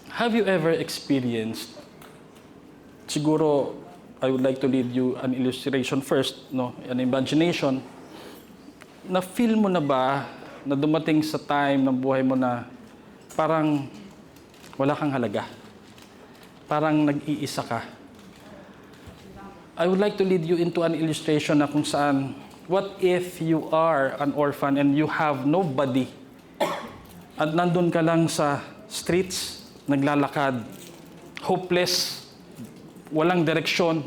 Have you ever experienced, siguro, I would like to lead you an illustration first, no? An imagination. Na-feel mo na ba na dumating sa time ng buhay mo na parang wala kang halaga? Parang nag-iisa ka? I would like to lead you into an illustration na kung saan, what if you are an orphan and you have nobody? At nandun ka lang sa streets, naglalakad, hopeless, walang direksyon,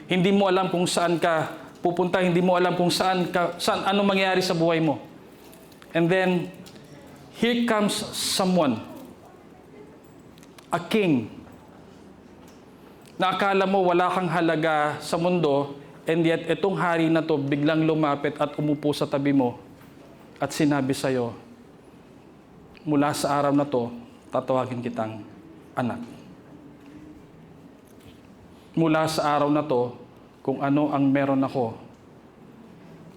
hindi mo alam kung saan ka pupunta, hindi mo alam kung ano mangyayari sa buhay mo. And then, here comes someone, a king, na akala mo wala kang halaga sa mundo, and yet itong hari na to biglang lumapit at umupo sa tabi mo at sinabi sa'yo, mula sa araw na to, tatawagin kitang anak. Mula sa araw na to, kung ano ang meron ako,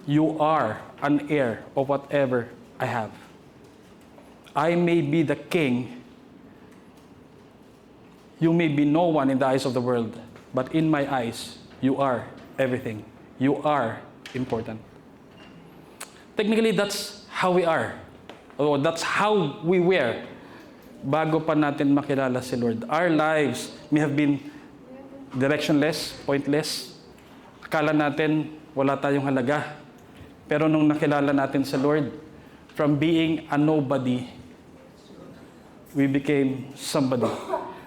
you are an heir of whatever I have. I may be the king. You may be no one in the eyes of the world, but in my eyes, you are everything. You are important. Technically, that's how we are. Or that's how we were bago pa natin makilala si Lord. Our lives may have been directionless, pointless. Akala natin wala tayong halaga. Pero nung nakilala natin si Lord, from being a nobody, we became somebody.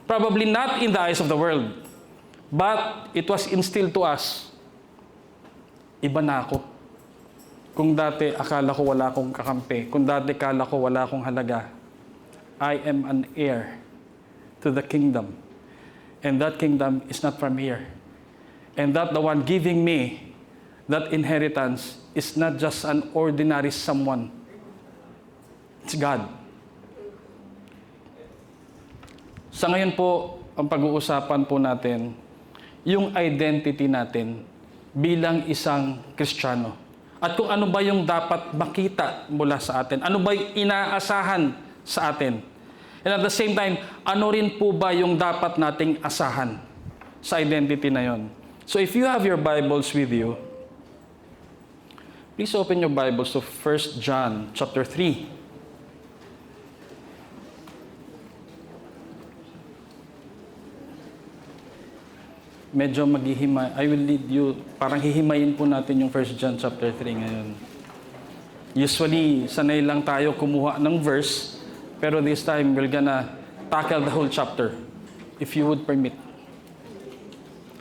Probably not in the eyes of the world, but it was instilled to us. Iba na ako. Kung dati akala ko wala akong kakampi, kung dati akala ko wala akong halaga, I am an heir to the kingdom. And that kingdom is not from here. And that the one giving me that inheritance is not just an ordinary someone. It's God. Sa ngayon po, ang pag-uusapan po natin, yung identity natin bilang isang Kristiyano. At kung ano ba yung dapat makita mula sa atin. Ano ba yung inaasahan sa atin. And at the same time, ano rin po ba yung dapat nating asahan sa identity na yon. So if you have your Bibles with you, please open your Bibles to 1 John chapter 3. Medyo maghihimay. I will lead you, parang hihimayin po natin yung 1 John chapter 3 ngayon. Usually, sanay lang tayo kumuha ng verse, pero this time, we're gonna tackle the whole chapter, if you would permit.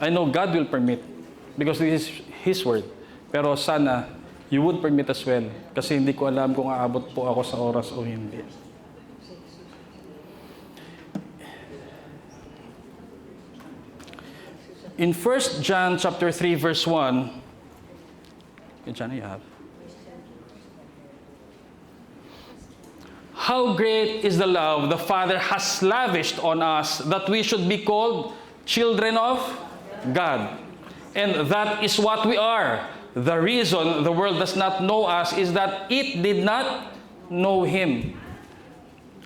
I know God will permit, because this is His word. Pero sana, you would permit as well, kasi hindi ko alam kung aabot po ako sa oras o hindi. In 1 John chapter 3 verse 1, John, you have. How great is the love the Father has lavished on us that we should be called children of God. And that is what we are. The reason the world does not know us is that it did not know Him.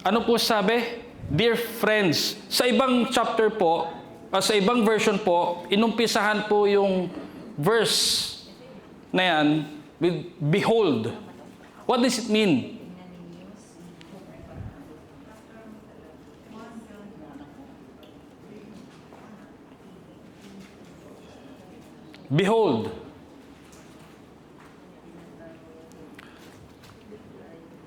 Ano po sabi? Dear friends, sa ibang chapter po, sa ibang version po, inumpisahan po yung verse na yan with behold. What does it mean? Behold.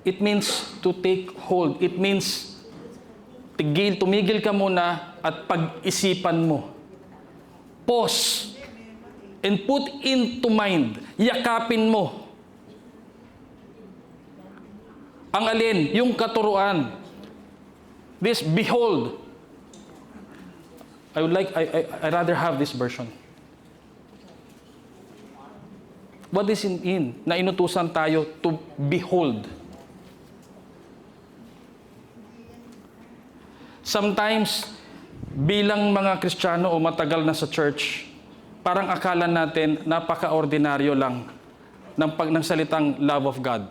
It means to take hold. It means tumigil ka muna at pag-isipan mo. Pause and put into mind. Yakapin mo. Ang alin? Yung katuruan. This behold. I rather have this version. What is in? Na inutusan tayo to behold. Sometimes, bilang mga Kristiyano o matagal na sa church, parang akala natin napaka-ordinaryo lang ng salitang love of God.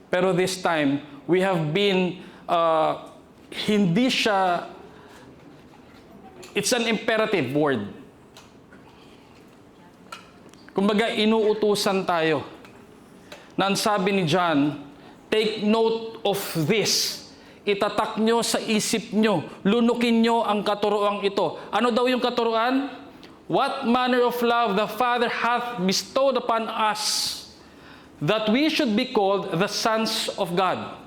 Pero this time, we have been hindi siya, it's an imperative word. Kumbaga, inuutusan tayo. Na ang sabi ni John, take note of this. Itatak nyo sa isip nyo. Lunukin nyo ang katuroang ito. Ano daw yung katuroan? What manner of love the Father hath bestowed upon us, that we should be called the sons of God.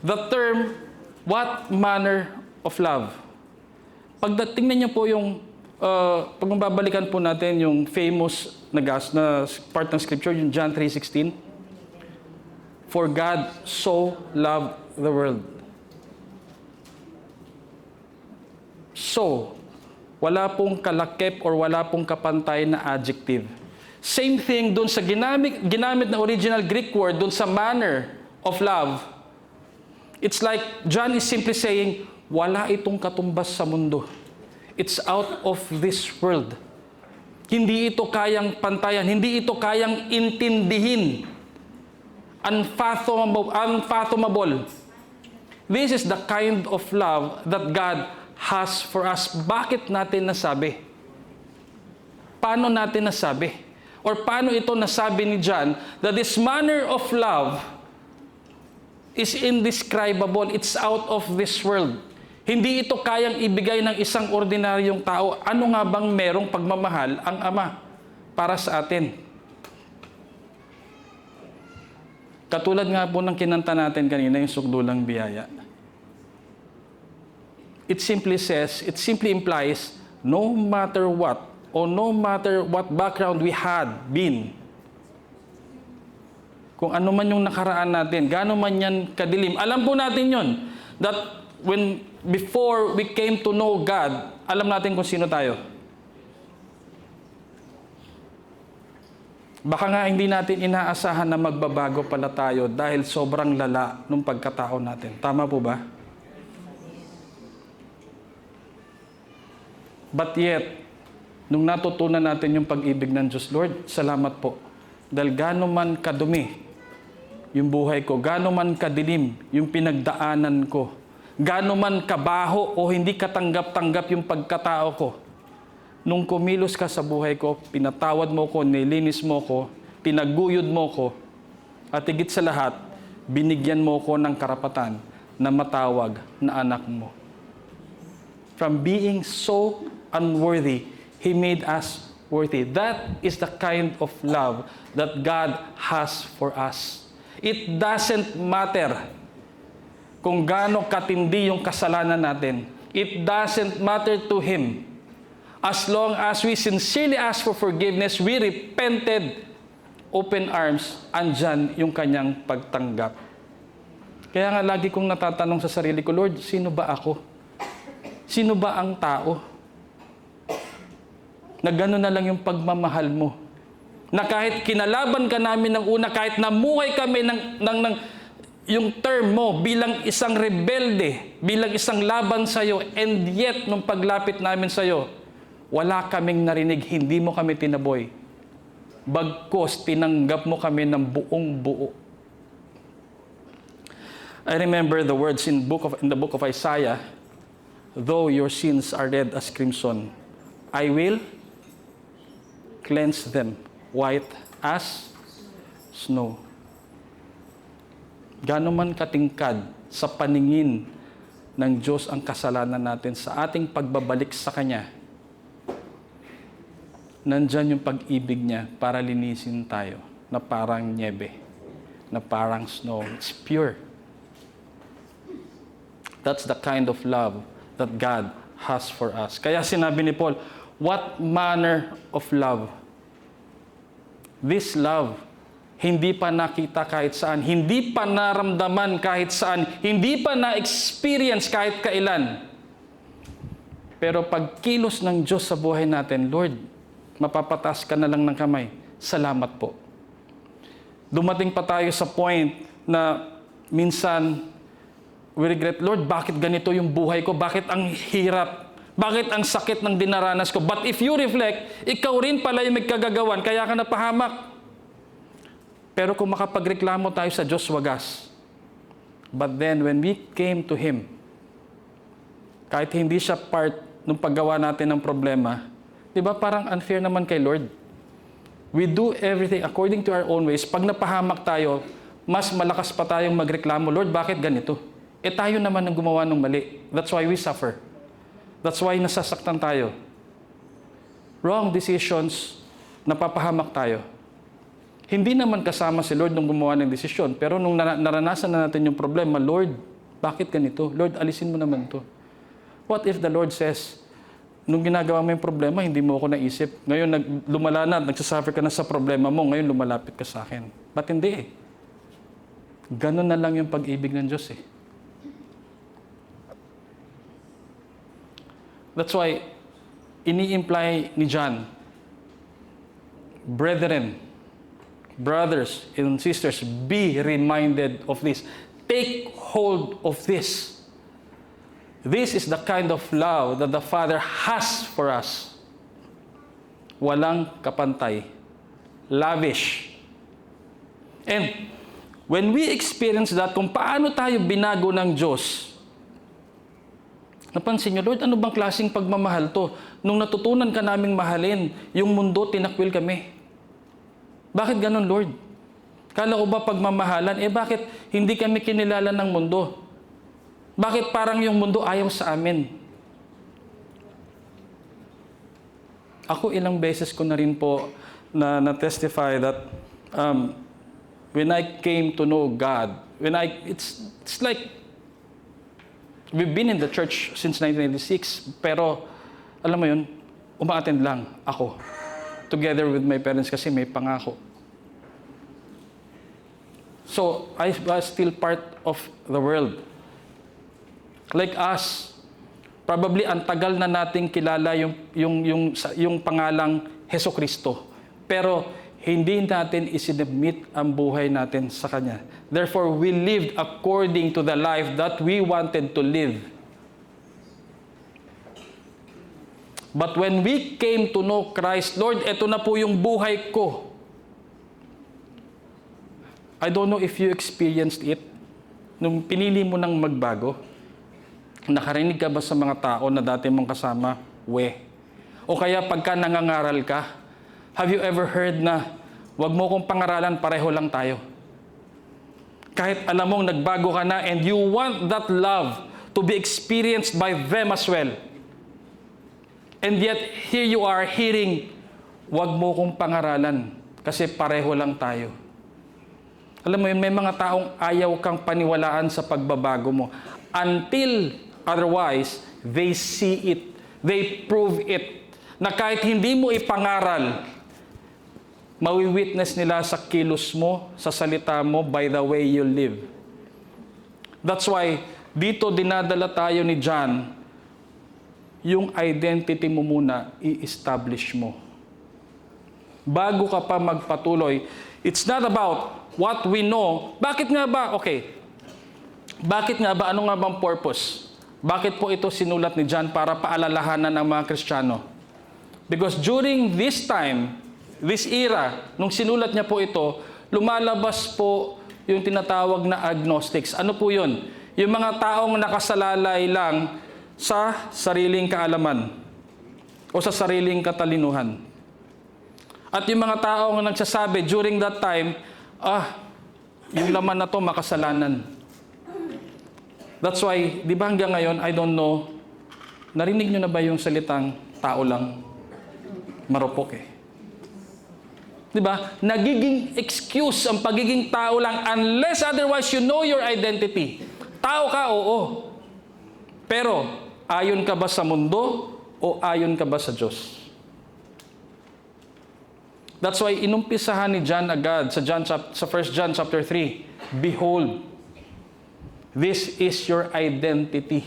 The term, what manner of love? Tingnan niyo po yung, pag mababalikan po natin yung famous na part ng scripture, yung John 3:16. For God so loved the world. So, wala pong kalakip or wala pong kapantay na adjective. Same thing dun sa ginamit na original Greek word dun sa manner of love. It's like John is simply saying, wala itong katumbas sa mundo. It's out of this world. Hindi ito kayang pantayan, hindi ito kayang intindihin. Unfathomable. This is the kind of love that God has for us. Bakit natin nasabi? Paano natin nasabi? Or paano ito nasabi ni John that this manner of love is indescribable. It's out of this world. Hindi ito kayang ibigay ng isang ordinaryong tao. Ano nga bang merong pagmamahal ang Ama para sa atin? Katulad nga po ng kinanta natin kanina, yung Sukdulang Biyaya. It simply implies, no matter what, or no matter what background we had been, kung ano man yung nakaraan natin, gaano man yan kadilim, alam po natin yon that before we came to know God, alam natin kung sino tayo. Baka nga hindi natin inaasahan na magbabago pala tayo dahil sobrang lala nung pagkatao natin. Tama po ba? But yet, nung natutunan natin yung pag-ibig ng Diyos, Lord, salamat po. Dahil gaano man kadumi yung buhay ko, gaano man kadilim yung pinagdaanan ko, gaano man kabaho o hindi katanggap-tanggap yung pagkatao ko, nung kumilos ka sa buhay ko, pinatawad mo ko, nilinis mo ko, pinaguyod mo ko, at higit sa lahat, binigyan mo ko ng karapatan na matawag na anak mo. From being so unworthy, He made us worthy. That is the kind of love that God has for us. It doesn't matter kung gaano katindi yung kasalanan natin. It doesn't matter to Him. As long as we sincerely ask for forgiveness, we repented, open arms, andyan yung kanyang pagtanggap. Kaya nga lagi kong natatanong sa sarili ko, Lord, sino ba ako? Sino ba ang tao? Na gano'n na lang yung pagmamahal mo. Na kahit kinalaban ka namin ng una, kahit namuhay kami yung term mo bilang isang rebelde, bilang isang laban sa'yo, and yet, nung paglapit namin sa'yo, wala kaming narinig, hindi mo kami tinaboy. Bagkus, tinanggap mo kami ng buong buo. I remember the words in the book of Isaiah, though your sins are red as crimson, I will cleanse them white as snow. Gaano man katingkad sa paningin ng Diyos ang kasalanan natin sa ating pagbabalik sa Kanya, nandyan yung pag-ibig niya para linisin tayo na parang nyebe, na parang snow. It's pure. That's the kind of love that God has for us. Kaya sinabi ni Paul, what manner of love? This love, hindi pa nakita kahit saan, hindi pa naramdaman kahit saan, hindi pa na-experience kahit kailan. Pero pag kilos ng Diyos sa buhay natin, Lord, mapapataas ka na lang ng kamay. Salamat po. Dumating pa tayo sa point na minsan we regret, Lord, bakit ganito yung buhay ko? Bakit ang hirap? Bakit ang sakit ng dinaranas ko? But if you reflect, ikaw rin pala yung magkagagawan, kaya ka napahamak. Pero kung makapagreklamo tayo sa Diyos, wagas. But then, when we came to Him, kahit hindi siya part ng paggawa natin ng problema, di ba parang unfair naman kay Lord? We do everything according to our own ways. Pag napahamak tayo, mas malakas pa tayong magreklamo, Lord, bakit ganito? Eh tayo naman ang gumawa ng mali. That's why we suffer. That's why nasasaktan tayo. Wrong decisions, napapahamak tayo. Hindi naman kasama si Lord nung gumawa ng desisyon, pero nung naranasan na natin yung problema, Lord, bakit ganito? Lord, alisin mo naman to. What if the Lord says, nung ginagawa mo yung problema, hindi mo ako naisip. Ngayon, lumala na, nagsasuffer ka na sa problema mo, ngayon lumalapit ka sa akin. Ba't hindi eh? Ganun na lang yung pag-ibig ng Diyos eh. That's why, ini-imply ni John, brethren, brothers and sisters, be reminded of this. Take hold of this. This is the kind of love that the Father has for us. Walang kapantay. Lavish. And when we experience that, kung paano tayo binago ng Diyos, napansin niyo, Lord, ano bang klaseng pagmamahal to? Nung natutunan ka naming mahalin, yung mundo, tinakwil kami. Bakit ganun, Lord? Kala ko ba pagmamahalan? Eh bakit hindi kami kinilala ng mundo? Bakit parang yung mundo ayaw sa amin? Ako ilang beses ko na rin po na-testify that when I came to know God, it's like we've been in the church since 1996, pero alam mo yun, uma-attend lang ako. Together with my parents kasi may pangako. So, I was still part of the world. Like us, probably ang tagal na nating kilala yung pangalang Heso Kristo. Pero hindi natin isinabmit ang buhay natin sa Kanya. Therefore, we lived according to the life that we wanted to live. But when we came to know Christ, Lord, eto na po yung buhay ko. I don't know if you experienced it. Nung pinili mo nang magbago, nakarinig ka ba sa mga tao na dati mong kasama? O kaya pagka nangangaral ka, have you ever heard na, wag mo kong pangaralan, pareho lang tayo? Kahit alam mong nagbago ka na and you want that love to be experienced by them as well. And yet, here you are hearing, wag mo kong pangaralan kasi pareho lang tayo. Alam mo yun, may mga taong ayaw kang paniwalaan sa pagbabago mo. Until otherwise, they see it. They prove it. Na kahit hindi mo ipangaral, mawi-witness nila sa kilos mo, sa salita mo, by the way you live. That's why, dito dinadala tayo ni John, yung identity mo muna, i-establish mo. Bago ka pa magpatuloy, it's not about what we know. Bakit nga ba? Okay. Bakit nga ba? Ano nga bang purpose? Bakit po ito sinulat ni John para paalalahanan ng mga Kristiyano? Because during this time, this era, nung sinulat niya po ito, lumalabas po yung tinatawag na agnostics. Ano po yun? Yung mga taong nakasalalay lang sa sariling kaalaman o sa sariling katalinuhan. At yung mga taong nagsasabi during that time, yung laman na to makasalanan. That's why, di ba hanggang ngayon, I don't know, narinig nyo na ba yung salitang tao lang? Marupok eh. Di ba? Nagiging excuse ang pagiging tao lang unless otherwise you know your identity. Tao ka, oo. Pero, ayon ka ba sa mundo o ayon ka ba sa Diyos? That's why inumpisahan ni John agad sa 1 John chapter 3, behold, this is your identity.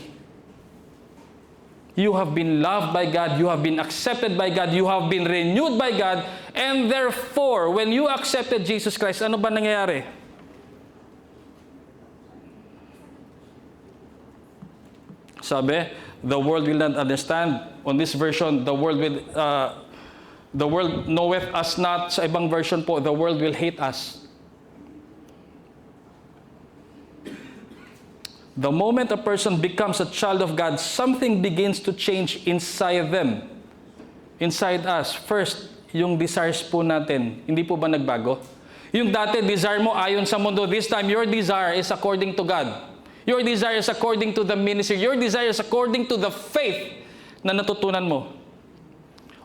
You have been loved by God, you have been accepted by God, you have been renewed by God, and therefore, when you accepted Jesus Christ, ano ba nangyayari? Sabi, the world will not understand. On this version, the world knoweth us not. Sa ibang version po, the world will hate us. The moment a person becomes a child of God, something begins to change inside them. Inside us. First, yung desires po natin, hindi po ba nagbago? Yung dati, desire mo ayon sa mundo. This time, your desire is according to God. Your desire is according to the ministry. Your desire is according to the faith na natutunan mo.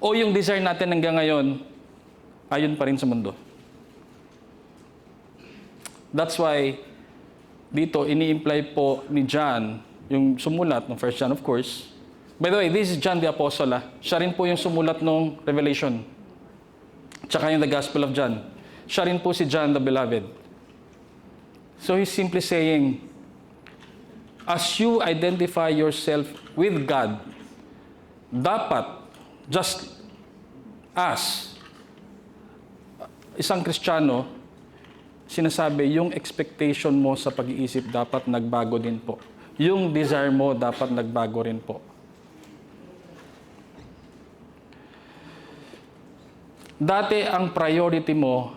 O yung desire natin hanggang ngayon, ayon pa rin sa mundo. That's why, dito, ini-imply po ni John, yung sumulat ng 1 John, of course. By the way, this is John the Apostle. Siya rin po yung sumulat ng Revelation. Tsaka yung the Gospel of John. Siya rin po si John the Beloved. So he's simply saying, as you identify yourself with God, dapat, just as isang Kristiyano, sinasabi, yung expectation mo sa pag-iisip dapat nagbago din po. Yung desire mo dapat nagbago rin po. Dati ang priority mo,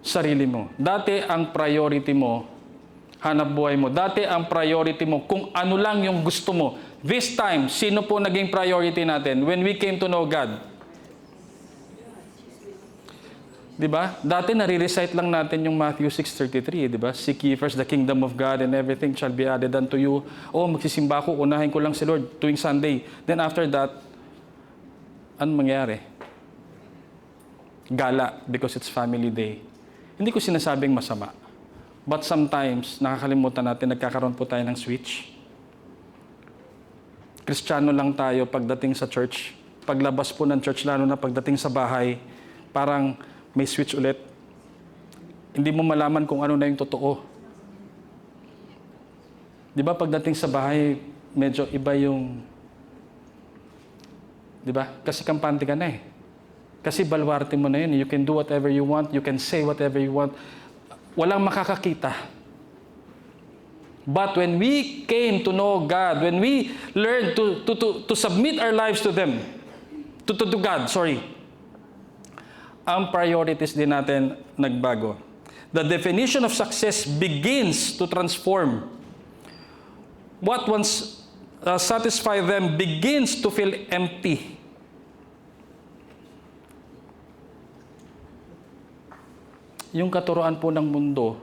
sarili mo. Dati ang priority mo, hanap buhay mo. Dati ang priority mo, kung ano lang yung gusto mo. This time, sino po naging priority natin when we came to know God? Diba? Dati nare-recite lang natin yung Matthew 6:33, diba? Seek ye first the kingdom of God and everything shall be added unto you. Oh, magsisimba ko, unahin ko lang si Lord tuwing Sunday. Then after that, anong mangyari? Gala, because it's family day. Hindi ko sinasabing masama. But sometimes, nakakalimutan natin, nagkakaroon po tayo ng switch. Kristiyano lang tayo pagdating sa church. Paglabas po ng church, lalo na pagdating sa bahay, parang may switch ulit. Hindi mo malaman kung ano na yung totoo. Di ba pagdating sa bahay, medyo iba yung... Di ba? Kasi kampante ka na eh. Kasi balwarte mo na yun. You can do whatever you want. You can say whatever you want. Walang makakakita. But when we came to know God, when we learned to submit our lives to them, to God, ang priorities din natin nagbago. The definition of success begins to transform. What once satisfied them begins to feel empty. Yung katuruan po ng mundo,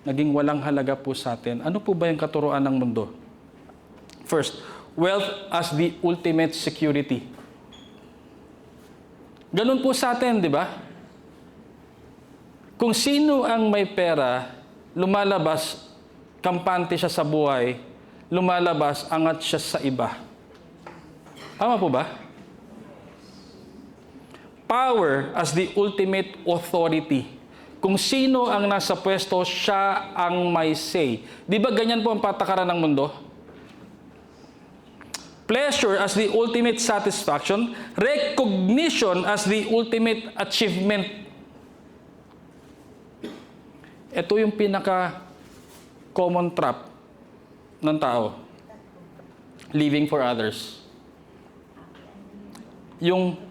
naging walang halaga po sa atin. Ano po ba yung katuruan ng mundo? First, wealth as the ultimate security. Ganun po sa atin, di ba? Kung sino ang may pera, lumalabas, kampante siya sa buhay, lumalabas, angat siya sa iba. Tama po ba? Power as the ultimate authority. Kung sino ang nasa pwesto, siya ang may say. Di ba ganyan po ang patakaran ng mundo? Pleasure as the ultimate satisfaction, recognition as the ultimate achievement. Ito yung pinaka-common trap ng tao. Living for others. Yung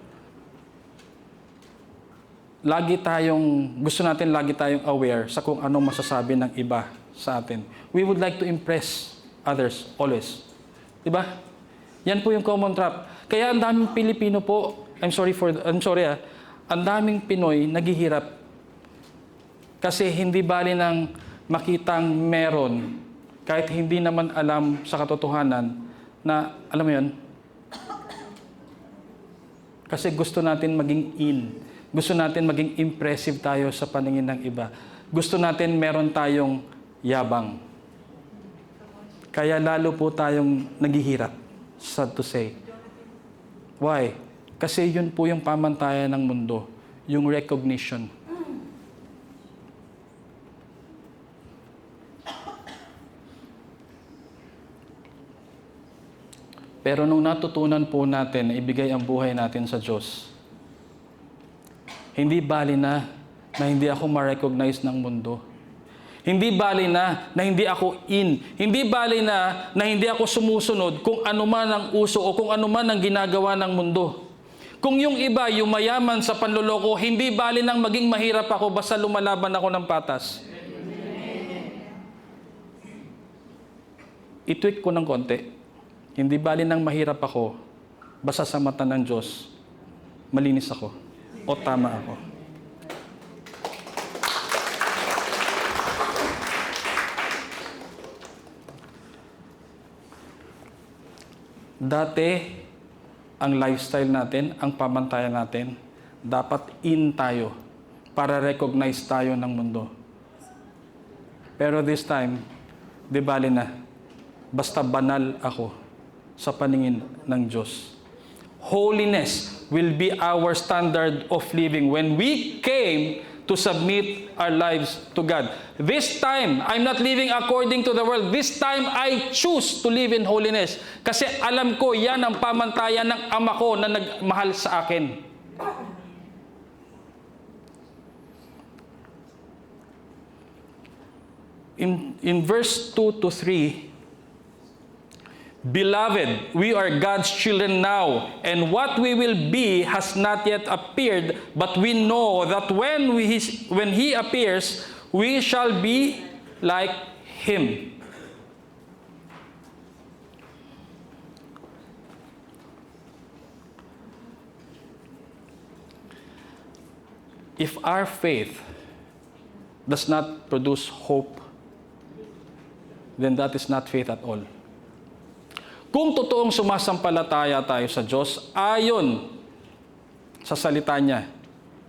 gusto natin lagi tayong aware sa kung anong masasabi ng iba sa atin. We would like to impress others always. Diba? Yan po yung common trap. Kaya ang daming Pilipino po, ang daming Pinoy naghihirap. Kasi hindi bali nang makitang meron, kahit hindi naman alam sa katotohanan na, alam mo yun, kasi gusto natin maging in. Gusto natin maging impressive tayo sa paningin ng iba. Gusto natin meron tayong yabang. Kaya lalo po tayong naghihirap, sad to say. Why? Kasi yun po yung pamantayan ng mundo, yung recognition. Pero nung natutunan po natin na ibigay ang buhay natin sa Diyos, hindi bali na hindi ako ma-recognize ng mundo. Hindi bali na hindi ako in. Hindi bali na hindi ako sumusunod kung ano man ang uso o kung ano man ang ginagawa ng mundo. Kung yung iba, yung mayaman sa panloloko, hindi bali nang maging mahirap ako basta lumalaban ako ng patas. i-tweak ko ng konti. Hindi bali nang mahirap ako, basta sa mata ng Diyos, malinis ako o tama ako. Dati, ang lifestyle natin, ang pamantayan natin, dapat in tayo para recognize tayo ng mundo. Pero this time, di bali na, basta banal ako sa paningin ng Diyos. Holiness will be our standard of living when we came to submit our lives to God. This time, I'm not living according to the world. This time, I choose to live in holiness. Kasi alam ko, yan ang pamantayan ng Ama ko na nagmahal sa akin. In verse 2 to 3, Beloved, we are God's children now, and what we will be has not yet appeared, but we know that when He appears, we shall be like Him. If our faith does not produce hope, then that is not faith at all. Kung totoong sumasampalataya tayo sa Diyos, ayon sa salita niya,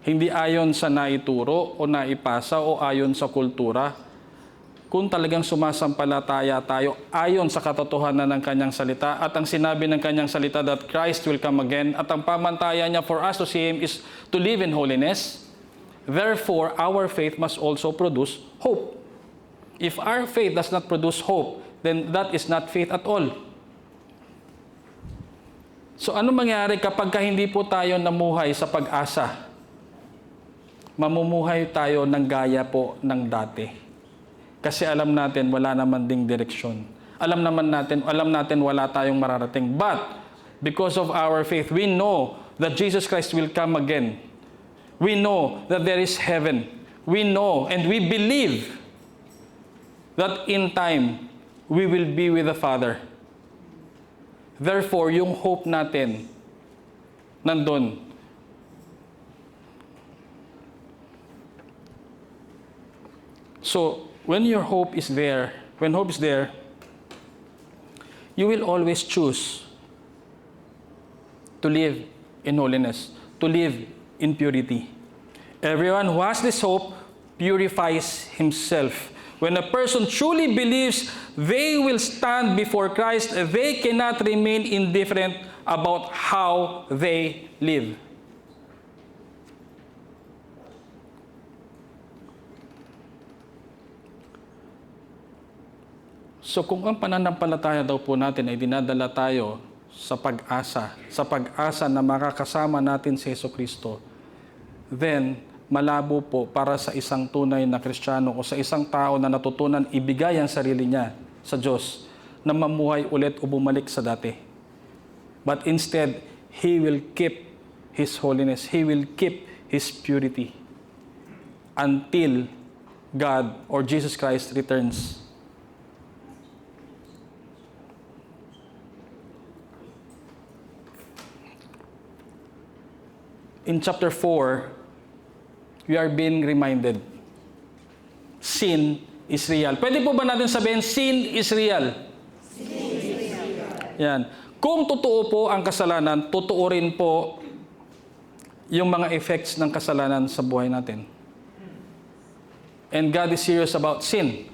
hindi ayon sa naituro o naipasa o ayon sa kultura, kung talagang sumasampalataya tayo ayon sa katotohanan ng kanyang salita at ang sinabi ng kanyang salita that Christ will come again at ang pamantayan niya for us to see Him is to live in holiness, therefore our faith must also produce hope. If our faith does not produce hope, then that is not faith at all. So ano mangyari kapag hindi po tayo namuhay sa pag-asa? Mamumuhay tayo ng gaya po ng dati. Kasi alam natin wala naman ding direksyon. Alam natin wala tayong mararating. But because of our faith, we know that Jesus Christ will come again. We know that there is heaven. We know and we believe that in time we will be with the Father. Therefore, yung hope natin, nandun. So, when hope is there, you will always choose to live in holiness, to live in purity. Everyone who has this hope purifies himself. When a person truly believes they will stand before Christ, they cannot remain indifferent about how they live. So kung ang pananampalataya daw po natin ay dinadala tayo sa pag-asa na makakasama natin si Jesucristo, then malabo po para sa isang tunay na Kristiyano o sa isang tao na natutunan ibigay ang sarili niya sa Diyos na mamuhay ulit o bumalik sa dati. But instead, he will keep his holiness. He will keep his purity until God or Jesus Christ returns. In chapter 4, we are being reminded, sin is real. Pwede po ba natin sabihin, sin is real? Sin is real. Yan. Kung totoo po ang kasalanan, totoo rin po yung mga effects ng kasalanan sa buhay natin. And God is serious about sin.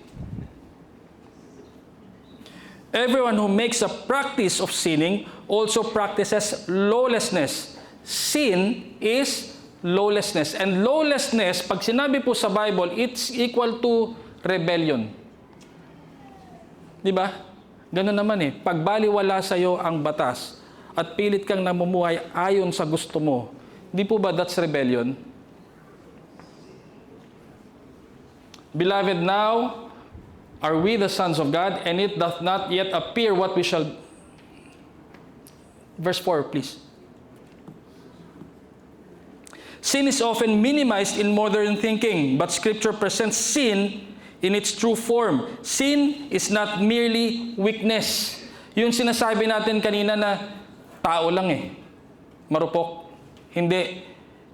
Everyone who makes a practice of sinning also practices lawlessness. Sin is lawlessness. And lawlessness, pag sinabi po sa Bible, it's equal to rebellion. Di ba? Ganun naman eh. Pag baliwala sa'yo ang batas at pilit kang namumuhay ayon sa gusto mo, di po ba that's rebellion? Beloved, now are we the sons of God, and it doth not yet appear what we shall... Verse 4, please. Sin is often minimized in modern thinking, but Scripture presents sin in its true form. Sin is not merely weakness. Yung sinasabi natin kanina na tao lang marupok. Hindi.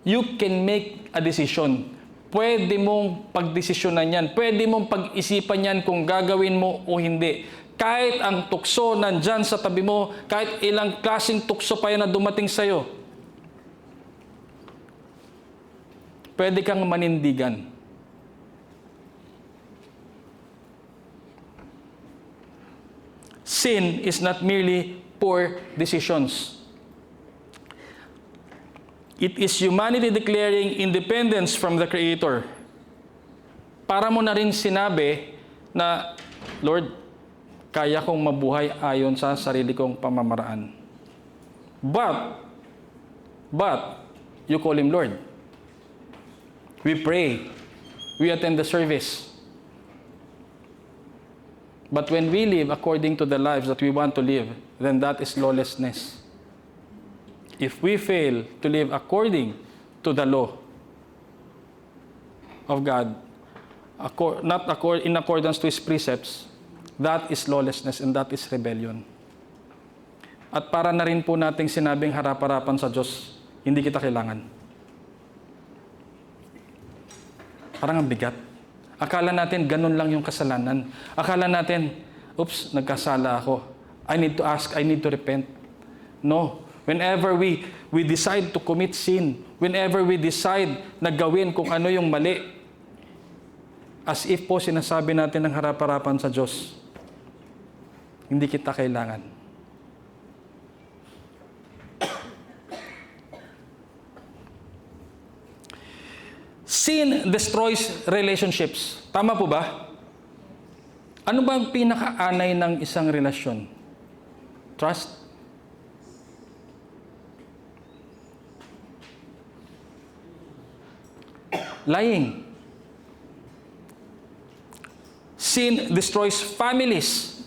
You can make a decision. Pwede mong pagdesisyonan yan. Pwede mong pag-isipan yan kung gagawin mo o hindi. Kahit ang tukso nandyan sa tabi mo, kahit ilang klaseng tukso pa yan na dumating sa'yo, pwede kang manindigan. Sin is not merely poor decisions. It is humanity declaring independence from the Creator. Para mo na rin sinabi na, Lord, kaya kong mabuhay ayon sa sarili kong pamamaraan. But, you call Him Lord. We pray. We attend the service. But when we live according to the lives that we want to live, then that is lawlessness. If we fail to live according to the law of God, in accordance to His precepts, that is lawlessness and that is rebellion. At para na rin po nating sinabing harap-harapan sa Diyos, hindi kita kailangan. Parang ang bigat. Akala natin ganun lang yung kasalanan. Akala natin, oops, nagkasala ako. I need to ask, I need to repent. No. Whenever we decide to commit sin, whenever we decide na gawin kung ano yung mali, as if po sinasabi natin ng harap-harapan sa Diyos, hindi kita kailangan. Sin destroys relationships. Tama po ba? Ano ba ang pinaka-anay ng isang relasyon? Trust? Lying. Sin destroys families.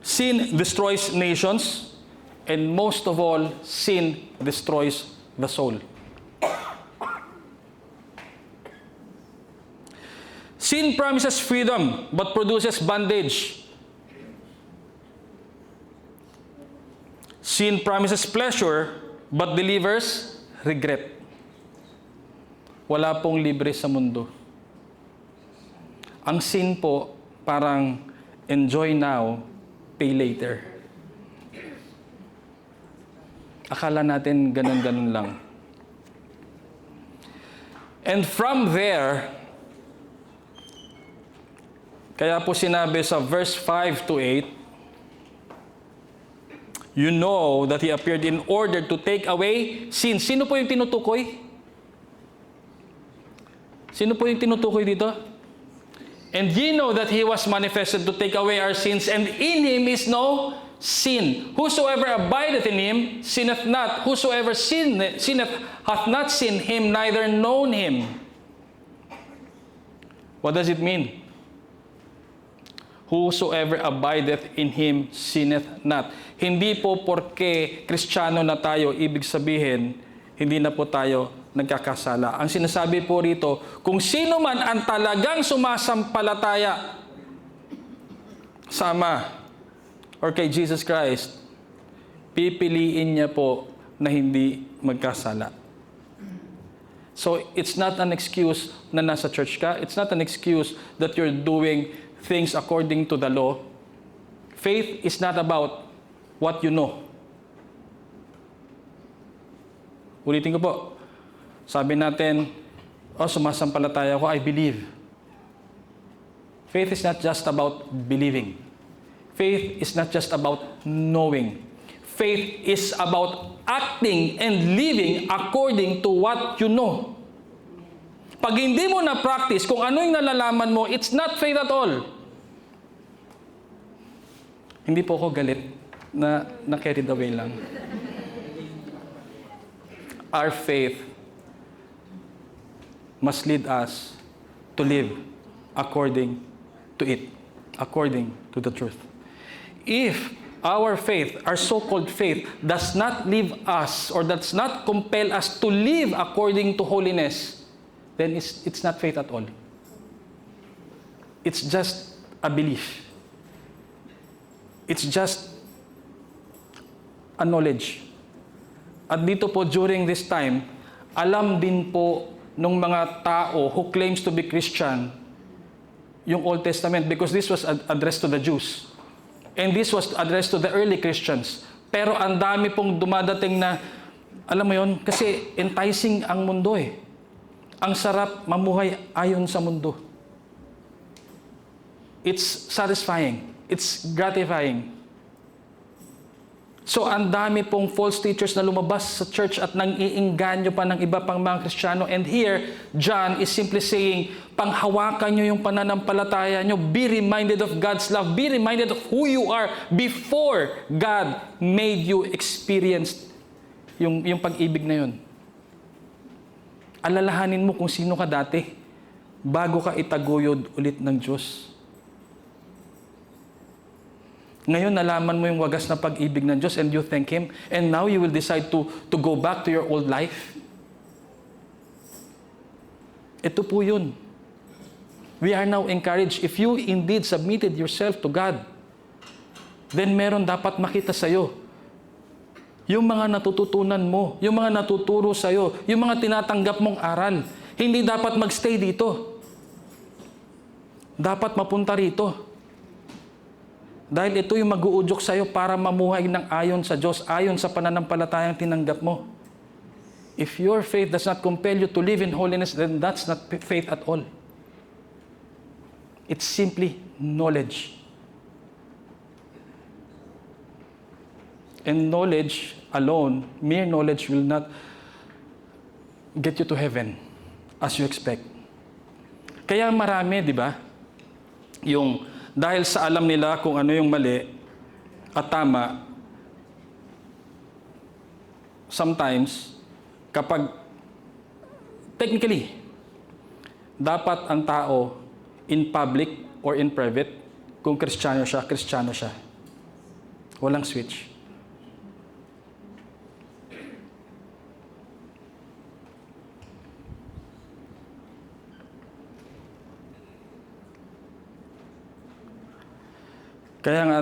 Sin destroys nations. And most of all, sin destroys the soul. Sin promises freedom but produces bondage. Sin promises pleasure but delivers regret. Wala pong libre sa mundo. Ang sin po, parang enjoy now, pay later. Akala natin ganun-ganun lang. And from there, kaya po sinabi sa verse 5 to 8, you know that He appeared in order to take away sin. Sino po yung tinutukoy? Sino po yung tinutukoy dito? And ye know that He was manifested to take away our sins, and in Him is no sin. Whosoever abideth in Him sinneth not. Whosoever sinneth hath not seen Him, neither known Him. What does it mean? Whosoever abideth in Him sinneth not. Hindi po porke Kristiyano na tayo, ibig sabihin, hindi na po tayo nagkakasala. Ang sinasabi po rito, kung sino man ang talagang sumasampalataya sa Ama or kay Jesus Christ, pipiliin niya po na hindi magkasala. So, it's not an excuse na nasa church ka. It's not an excuse that you're doing things according to the law. Faith is not about what you know. Ulitin ko po. Sabi natin, sumasampalataya ako, I believe. Faith is not just about believing. Faith is not just about knowing. Faith is about acting and living according to what you know. Pag hindi mo na-practice kung ano yung nalalaman mo, it's not faith at all. Hindi po ako galit na carried away lang. Our faith must lead us to live according to it, according to the truth. If our faith, our so-called faith, does not leave us or does not compel us to live according to holiness, then it's not faith at all. It's just a belief. It's just a knowledge. At dito po, during this time, alam din po ng mga tao who claims to be Christian yung Old Testament, because this was addressed to the Jews. And this was addressed to the early Christians. Pero ang dami pong dumadating na, alam mo yon, kasi enticing ang mundo eh. Ang sarap mamuhay ayon sa mundo. It's satisfying. It's gratifying. So, ang dami pong false teachers na lumabas sa church at nang-iinganyo pa ng iba pang mga Kristiyano. And here, John is simply saying, panghawakan nyo yung pananampalataya nyo. Be reminded of God's love. Be reminded of who you are before God made you experience yung pag-ibig na yun. Alalahanin mo kung sino ka dati bago ka itaguyod ulit ng Diyos. Ngayon, nalaman mo yung wagas na pag-ibig ng Diyos and you thank Him, and now you will decide to go back to your old life. Ito po yun. We are now encouraged. If you indeed submitted yourself to God, then meron dapat makita sa'yo. Yung mga natututunan mo, yung mga natuturo sa'yo, yung mga tinatanggap mong aral. Hindi dapat magstay dito. Dapat mapunta rito. Dahil ito yung mag-uudyok sa'yo para mamuhay ng ayon sa Diyos, ayon sa pananampalatayang tinanggap mo. If your faith does not compel you to live in holiness, then that's not faith at all. It's simply knowledge. And knowledge alone, mere knowledge will not get you to heaven as you expect. Kaya marami, di ba? Yung dahil sa alam nila kung ano yung mali at tama, sometimes, kapag technically, dapat ang tao in public or in private, kung Kristiyano siya, Kristiyano siya. Walang switch. Kaya nga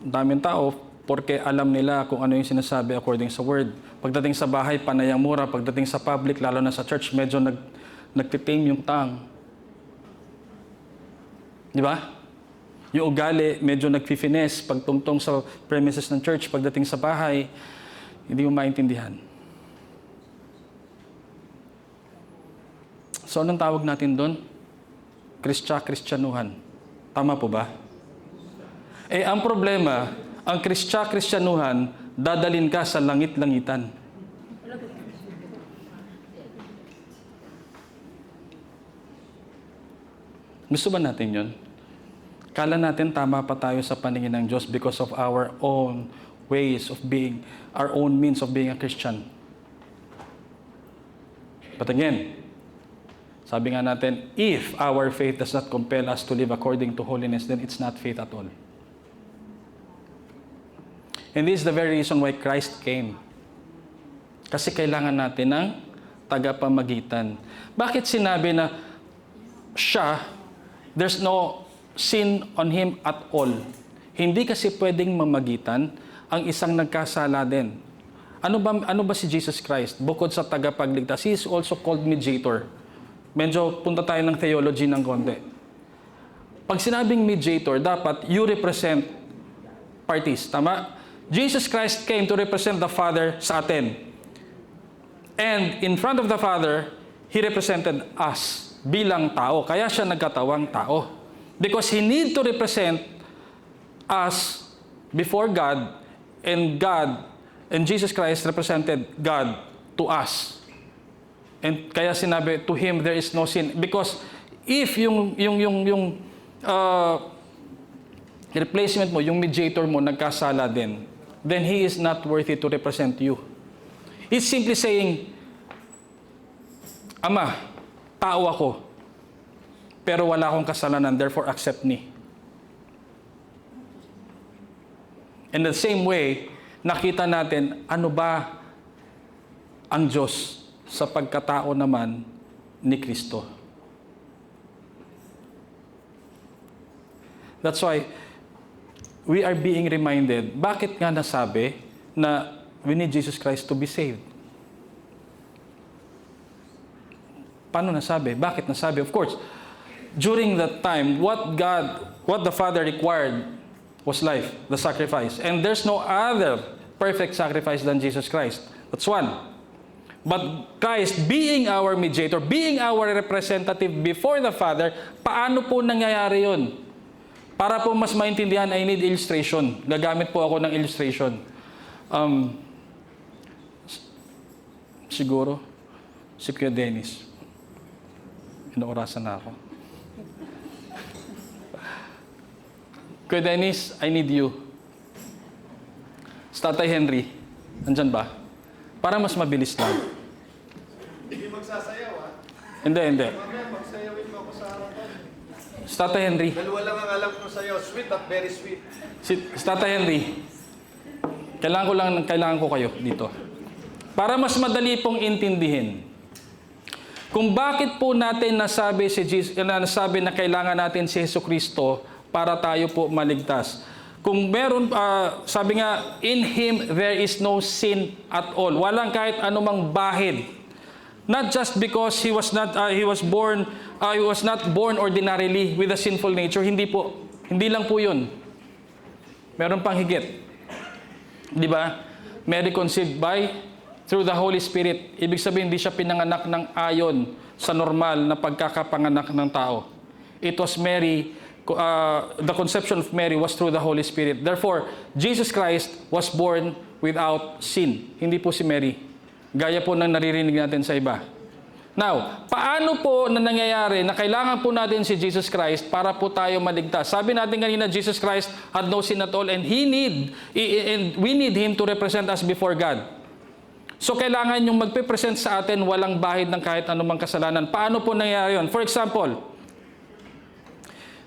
daming tao, porque alam nila kung ano yung sinasabi according sa word. Pagdating sa bahay, panayang mura. Pagdating sa public, lalo na sa church, medyo nagtitame yung tang. Di ba? Yung ugali, medyo nagfi-finesse pagtungtong sa premises ng church. Pagdating sa bahay, hindi mo maintindihan. So, anong tawag natin doon? Kristyanuhan. Tama po ba? Ang problema, ang Kristyanuhan, dadalin ka sa langit-langitan. Gusto ba natin yun? Kala natin tama pa tayo sa paningin ng Diyos because of our own ways of being, our own means of being a Christian. But again, sabi nga natin, if our faith does not compel us to live according to holiness, then it's not faith at all. And this is the very reason why Christ came. Kasi kailangan natin ng tagapamagitan. Bakit sinabi na siya, there's no sin on Him at all? Hindi kasi pwedeng mamagitan ang isang nagkasala din. Ano ba si Jesus Christ? Bukod sa tagapagligtas, He is also called mediator. Medyo punta tayo ng theology ng konti. Pag sinabing mediator, dapat you represent parties. Tama? Jesus Christ came to represent the Father sa atin. And in front of the Father, He represented us bilang tao. Kaya siya nagkatawang tao. Because He need to represent us before God, and Jesus Christ represented God to us. And kaya sinabi, to Him there is no sin. Because if yung replacement mo, yung mediator mo, nagkasala din, then He is not worthy to represent you. He's simply saying, Ama, tao ako, pero wala akong kasalanan, therefore accept me. In the same way, nakita natin ano ba ang Diyos sa pagkatao naman ni Kristo. That's why we are being reminded, bakit nga nasabi na we need Jesus Christ to be saved? Paano nasabi? Bakit nasabi? Of course, during that time, what the Father required was life, the sacrifice. And there's no other perfect sacrifice than Jesus Christ. That's one. But Christ, being our mediator, being our representative before the Father, paano po nangyayari yun? Para po mas maintindihan, I need illustration. Gagamit po ako ng illustration. Siguro, si Kuya Dennis. Inaorasan na ako. Kuya Dennis, I need you. Si Tatay Henry, nandyan ba? Para mas mabilis lang. Hindi magsasayaw, ha? Hindi. Mamaya, magsayawin mo ako sa harapan. Si Tatay Henry. Dalawa lang ang alam ko sa'yo, sweet at very sweet. Si Tatay Henry. Kailangan ko kayo dito. Para mas madali pong intindihin. Kung bakit po natin nasabi na kailangan natin si Jesucristo para tayo po maligtas. Kung meron, sabi nga, in Him there is no sin at all. Walang kahit anumang bahid. Not just because He was not born ordinarily with a sinful nature. Hindi po. Hindi lang po yun. Meron pang higit. Di ba? Mary conceived through the Holy Spirit. Ibig sabihin, hindi siya pinanganak ng ayon sa normal na pagkakapanganak ng tao. It was Mary, the conception of Mary was through the Holy Spirit. Therefore, Jesus Christ was born without sin. Hindi po si Mary. Gaya po ng naririnig natin sa iba. Now, paano po na nangyayari na kailangan po natin si Jesus Christ para po tayo maligtas? Sabi natin kanina, Jesus Christ had no sin at all and we need Him to represent us before God. So, kailangan yung magpe-present sa atin walang bahid ng kahit anumang kasalanan. Paano po nangyayari yun? For example,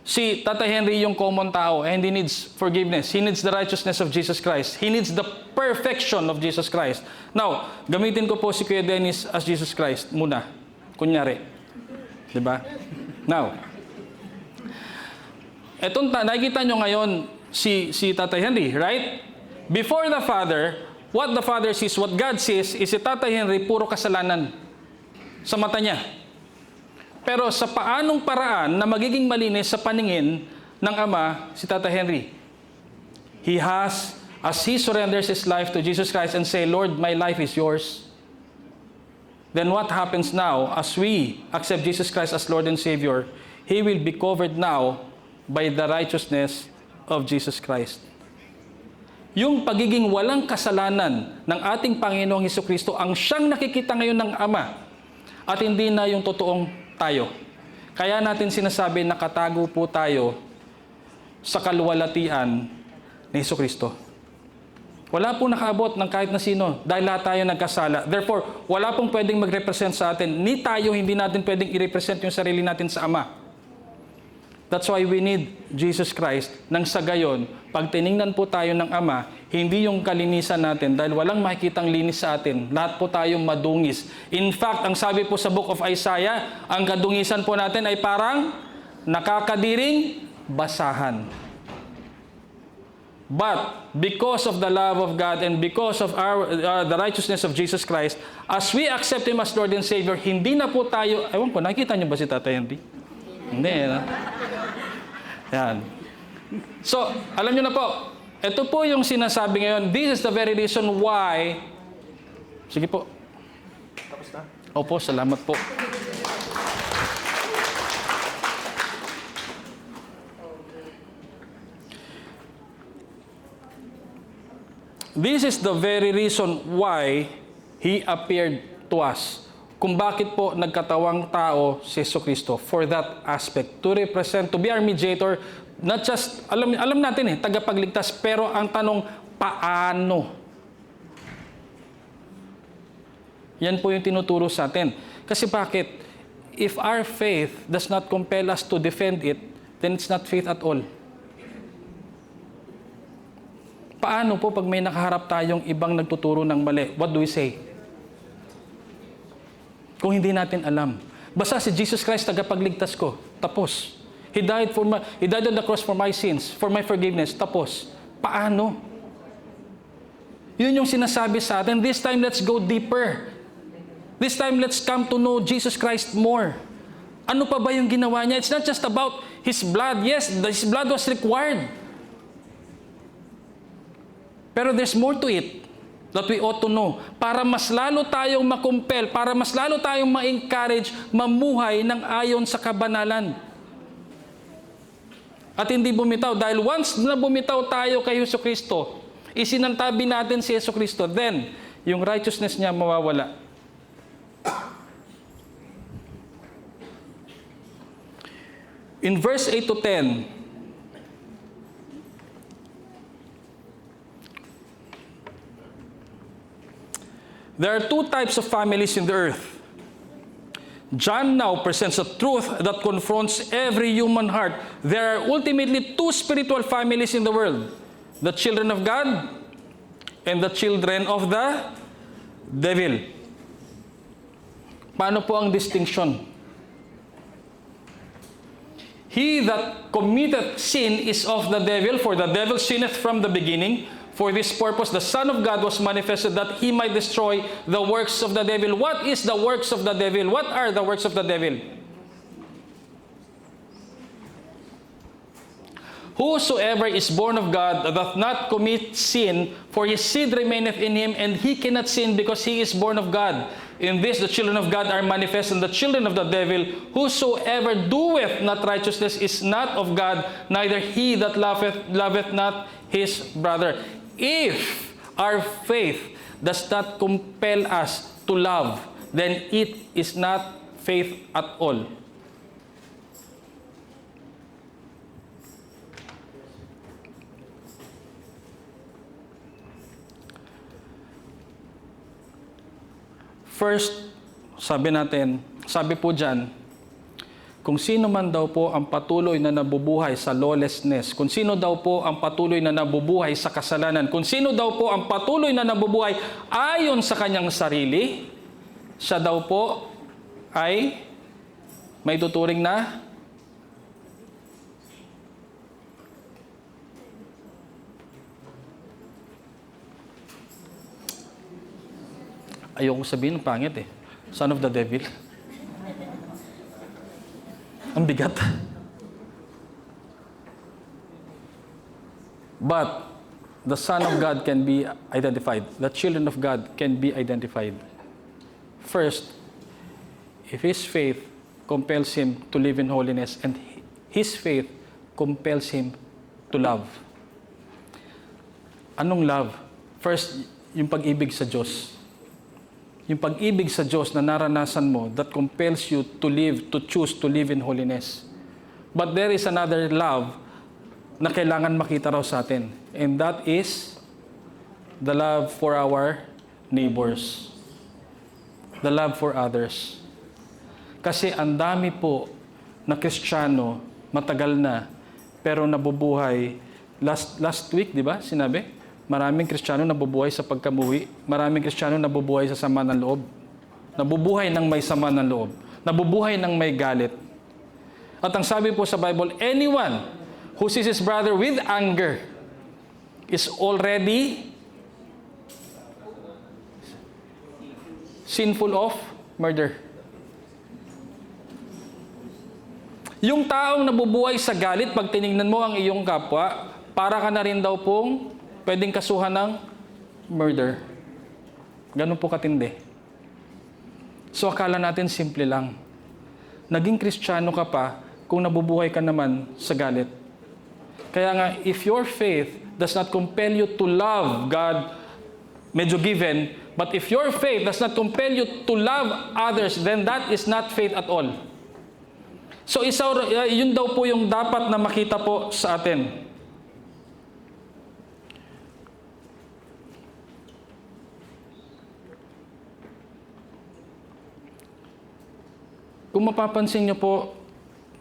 si Tatay Henry yung common tao and he needs forgiveness. He needs the righteousness of Jesus Christ. He needs the perfection of Jesus Christ. Now, gamitin ko po si Kuya Dennis as Jesus Christ muna. Kunyari. Diba? Now, nakikita nyo ngayon si Tatay Henry, right? Before the Father, what the Father sees, what God sees, is si Tatay Henry puro kasalanan sa mata niya. Pero sa paanong paraan na magiging malinis sa paningin ng Ama si Tatay Henry? As he surrenders his life to Jesus Christ and say, Lord, my life is yours. Then what happens now, as we accept Jesus Christ as Lord and Savior, he will be covered now by the righteousness of Jesus Christ. Yung pagiging walang kasalanan ng ating Panginoong Hesukristo ang siyang nakikita ngayon ng Ama at hindi na yung totoong tayo. Kaya natin sinasabi na nakatago po tayo sa kaluwalhatian ni Hesukristo. Wala pong nakaabot ng kahit na sino dahil lahat tayo nagkasala. Therefore, wala pong pwedeng mag-represent sa atin. Ni tayo, hindi natin pwedeng i-represent yung sarili natin sa Ama. That's why we need Jesus Christ. Nang sa gayon, pag tiningnan po tayo ng Ama, hindi yung kalinisan natin dahil walang makikitang linis sa atin. Lahat po tayong madungis. In fact, ang sabi po sa Book of Isaiah, ang kadungisan po natin ay parang nakakadiring basahan. But because of the love of God and because of the righteousness of Jesus Christ, as we accept Him as Lord and Savior, hindi na po tayo, ewan ko, nakikita niyo ba si Tatay Henry? Hindi, no? Yan. So, alam niyo na po, ito po yung sinasabi ngayon, this is the very reason why, sige po. Tapos na? Opo, salamat po. This is the very reason why He appeared to us. Kung bakit po nagkatawang tao si Jesucristo for that aspect. To represent, to be our mediator, not just, alam natin tagapagligtas, pero ang tanong, paano? Yan po yung tinuturo sa atin. Kasi bakit? If our faith does not compel us to defend it, then it's not faith at all. Paano po pag may nakaharap tayong ibang nagtuturo ng mali? What do we say? Kung hindi natin alam. Basta si Jesus Christ tagapagligtas ko. Tapos. He died on the cross for my sins, for my forgiveness. Tapos. Paano? Yun yung sinasabi sa atin. This time, let's go deeper. This time, let's come to know Jesus Christ more. Ano pa ba yung ginawa niya? It's not just about His blood. Yes, His blood was required. Pero there's more to it that we ought to know. Para mas lalo tayong makumpel, para mas lalo tayong ma-encourage, mamuhay ng ayon sa kabanalan. At hindi bumitaw. Dahil once na bumitaw tayo kay Jesucristo, isinantabi natin si Jesucristo, then, yung righteousness niya mawawala. In verse 8 to 10, there are two types of families in the earth. John now presents a truth that confronts every human heart. There are ultimately two spiritual families in the world. The children of God and the children of the devil. Paano po ang distinction? He that committeth sin is of the devil, for the devil sinneth from the beginning. For this purpose, the Son of God was manifested that He might destroy the works of the devil. What is the works of the devil? What are the works of the devil? Whosoever is born of God doth not commit sin, for his seed remaineth in him, and he cannot sin because he is born of God. In this the children of God are manifest, and the children of the devil. Whosoever doeth not righteousness is not of God, neither he that loveth not his brother. If our faith does not compel us to love, then it is not faith at all. First, sabi po dyan, kung sino man daw po ang patuloy na nabubuhay sa lawlessness, kung sino daw po ang patuloy na nabubuhay sa kasalanan, kung sino daw po ang patuloy na nabubuhay ayon sa kanyang sarili, siya daw po ay may tuturing na ayoko sabihin, pangit eh. Son of the devil. Ang bigat. But the Son of God can be identified. The children of God can be identified. First, if his faith compels him to live in holiness, and his faith compels him to love. Anong love? First, yung pag-ibig sa Diyos. Yung pag-ibig sa Diyos na naranasan mo that compels you to live, to choose to live in holiness. But there is another love na kailangan makita raw sa atin. And that is the love for our neighbors. The love for others. Kasi ang dami po na Kristiyano, matagal na, pero nabubuhay. Last week, di ba, sinabi? Maraming Kristiyano nabubuhay sa pagkamuhi. Maraming Kristiyano nabubuhay sa sama ng loob. Nabubuhay ng may sama ng loob. Nabubuhay ng may galit. At ang sabi po sa Bible, anyone who sees his brother with anger is already sinful of murder. Yung taong nabubuhay sa galit, pag tinignan mo ang iyong kapwa, para ka na rin daw pong pwedeng kasuhan ng murder. Ganun po katindi. So akala natin simple lang. Naging Kristiyano ka pa kung nabubuhay ka naman sa galit. Kaya nga, if your faith does not compel you to love God, medyo given, but if your faith does not compel you to love others, then that is not faith at all. So yun daw po yung dapat na makita po sa atin. Kung mapapansin niyo po,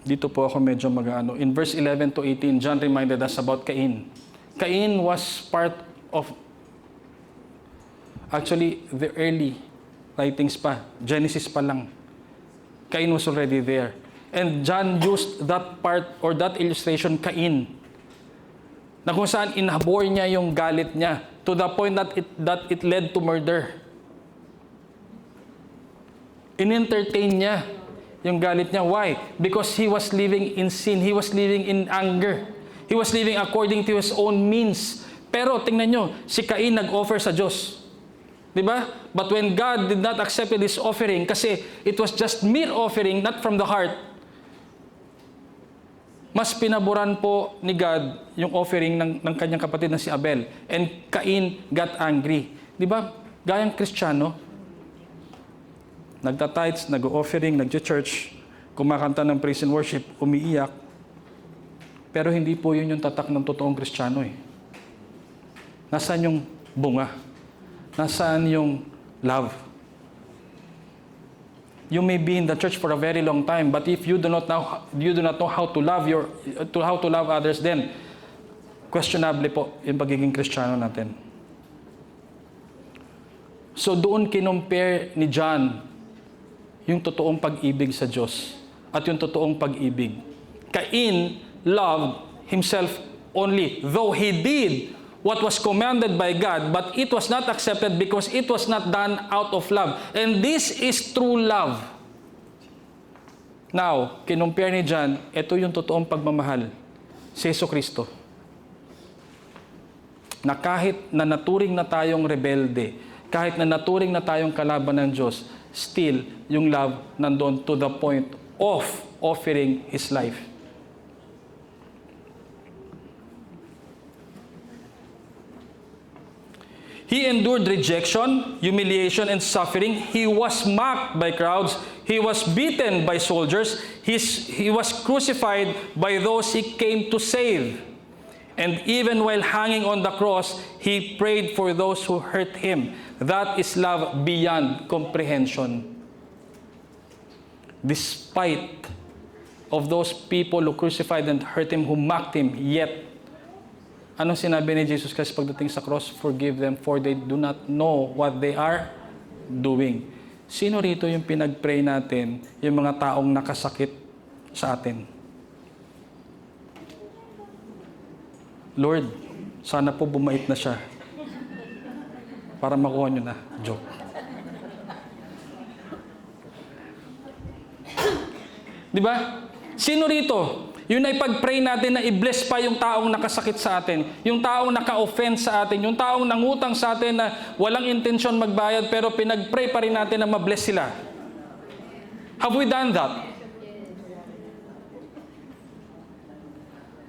dito po ako medyo in verse 11 to 18, John reminded us about Cain. Cain was part of, actually, the early writings pa, Genesis pa lang. Cain was already there. And John used that part or that illustration, Cain, na kung saan inhabor niya yung galit niya to the point that it led to murder. In-entertain niya yung galit niya. Why? Because he was living in sin. He was living in anger. He was living according to his own means. Pero tingnan nyo, si Cain nag-offer sa Diyos. Diba? But when God did not accept this offering, kasi it was just mere offering, not from the heart, mas pinaboran po ni God yung offering ng kanyang kapatid na si Abel. And Cain got angry. Diba? Gayang Kristiyano, nagtatides, nag-offering, nag-church, kumakanta ng praise and worship, umiiyak. Pero hindi po yun yung tatak ng totoong Kristiyano eh. Nasaan yung bunga? Nasaan yung love? You may be in the church for a very long time, but if you do not know how to love others, then questionable po yung pagiging Kristiyano natin. So doon kinumpare ni John yung totoong pag-ibig sa Diyos at yung totoong pag-ibig. Cain loved himself only, though he did what was commanded by God, but it was not accepted because it was not done out of love. And this is true love. Now, kinumpare ni John, ito yung totoong pagmamahal si Jesucristo. Na kahit na naturing na tayong rebelde, kahit na naturing na tayong kalaban ng Diyos, still, yung love nandoon to the point of offering His life. He endured rejection, humiliation, and suffering. He was mocked by crowds. He was beaten by soldiers. He was crucified by those He came to save. And even while hanging on the cross, He prayed for those who hurt Him. That is love beyond comprehension. Despite of those people who crucified and hurt Him, who mocked Him, yet anong sinabi ni Jesus Christ pagdating sa cross? Forgive them for they do not know what they are doing. Sino rito yung pinag-pray natin, yung mga taong nakasakit sa atin? Lord, sana po bumait na siya para makuha nyo na. Joke. Di ba? Sino rito? Yun ay pag-pray natin na i-bless pa yung taong nakasakit sa atin, yung taong naka-offend sa atin, yung taong nangutang sa atin na walang intensyon magbayad pero pinag-pray pa rin natin na ma-bless sila. Have we done that?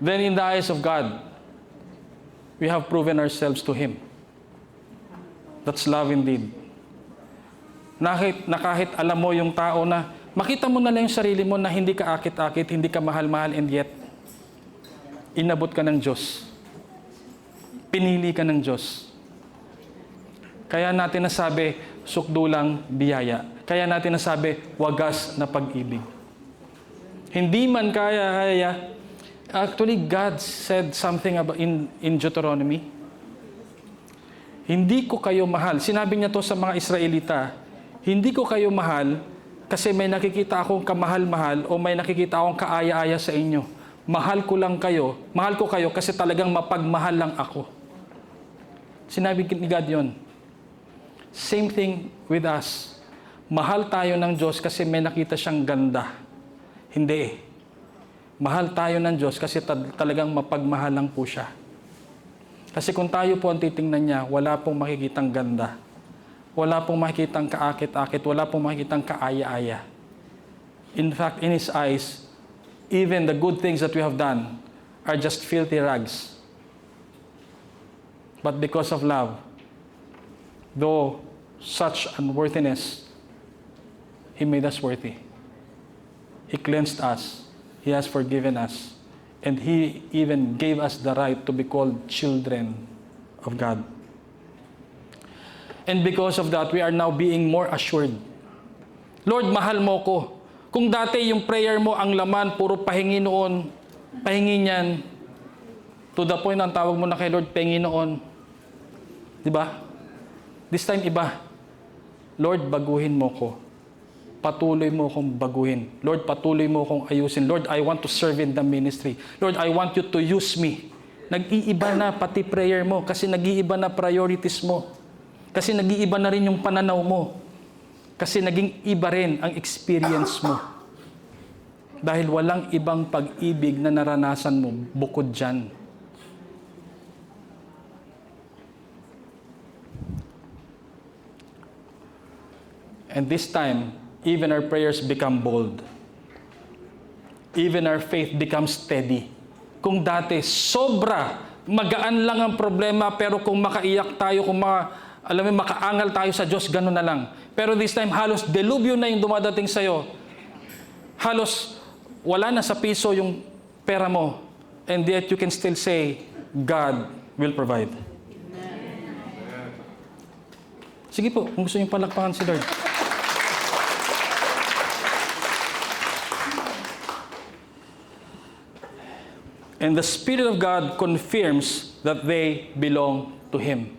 Then in the eyes of God, we have proven ourselves to Him. That's love indeed. Na kahit alam mo yung tao na makita mo na lang yung sarili mo na hindi ka akit-akit, hindi ka mahal-mahal, and yet, inabot ka ng Diyos. Pinili ka ng Diyos. Kaya natin nasabi, sukdulang biyaya. Kaya natin nasabi, wagas na pag-ibig. Hindi man kaya. Actually, God said something about in Deuteronomy. Hindi ko kayo mahal. Sinabi niya to sa mga Israelita, hindi ko kayo mahal kasi may nakikita akong kamahal-mahal o may nakikita akong kaaya-aya sa inyo. Mahal ko kayo kasi talagang mapagmahal lang ako. Sinabi ni God yun. Same thing with us. Mahal tayo ng Diyos kasi may nakita siyang ganda. Hindi eh. Mahal tayo ng Diyos kasi talagang mapagmahal lang po siya. Kasi kung tayo po ang titingnan niya, wala pong makikitang ganda. Wala pong makikitang kaakit-akit, wala pong makikitang kaaya-aya. In fact, in His eyes, even the good things that we have done are just filthy rags. But because of love, though such unworthiness, He made us worthy. He cleansed us. He has forgiven us. And He even gave us the right to be called children of God. And because of that, we are now being more assured. Lord, mahal mo ko. Kung dati yung prayer mo, ang laman, puro pahingi noon, pahingi niyan, to the point ang tawag mo na kay Lord, Panginoon, Di ba? This time iba. Lord, baguhin mo ko. Patuloy mo akong baguhin. Lord, patuloy mo akong ayusin. Lord, I want to serve in the ministry. Lord, I want you to use me. Nag-iiba na pati prayer mo kasi nag-iiba na priorities mo. Kasi nag-iiba na rin yung pananaw mo. Kasi naging iba rin ang experience mo. Dahil walang ibang pag-ibig na naranasan mo bukod dyan. And this time, even our prayers become bold. Even our faith becomes steady. Kung dati, sobra, magaan lang ang problema, pero kung makaiyak tayo, kung makaangal tayo sa Diyos, gano'n na lang. Pero this time, halos delubyo na yung dumadating sa'yo. Halos wala na sa piso yung pera mo. And yet you can still say, God will provide. Sige po, kung gusto niyo palakpakan si Lord. And the Spirit of God confirms that they belong to Him.